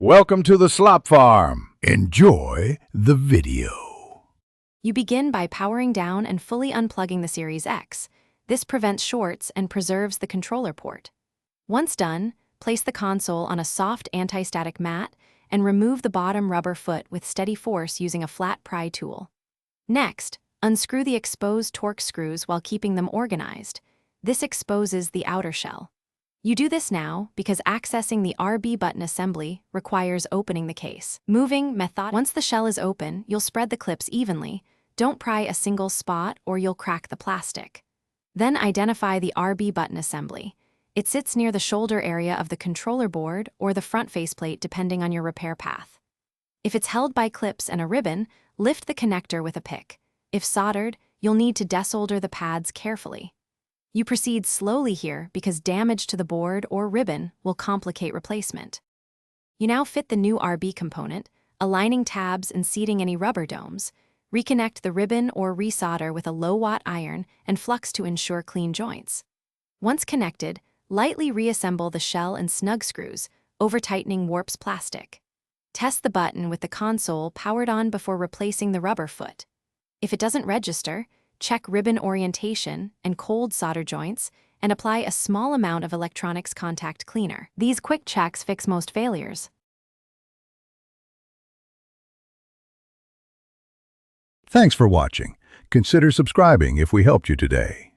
Welcome to the Slop Farm. Enjoy the video. You begin by powering down and fully unplugging the Series X. This prevents shorts and preserves the controller port. Once done, place the console on a soft anti-static mat and remove the bottom rubber foot with steady force using a flat pry tool. Next, unscrew the exposed torque screws while keeping them organized. This exposes the outer shell. You do this now because accessing the RB button assembly requires opening the case. Once the shell is open, you'll spread the clips evenly. Don't pry a single spot or you'll crack the plastic. Then identify the RB button assembly. It sits near the shoulder area of the controller board or the front faceplate depending on your repair path. If it's held by clips and a ribbon, lift the connector with a pick. If soldered, you'll need to desolder the pads carefully. You proceed slowly here because damage to the board or ribbon will complicate replacement. You now fit the new RB component, aligning tabs and seating any rubber domes. Reconnect the ribbon or resolder with a low-watt iron and flux to ensure clean joints. Once connected, lightly reassemble the shell and snug screws. Over-tightening warps plastic. Test the button with the console powered on before replacing the rubber foot. If it doesn't register, check ribbon orientation and cold solder joints, and apply a small amount of electronics contact cleaner. These quick checks fix most failures. Thanks for watching. Consider subscribing if we helped you today.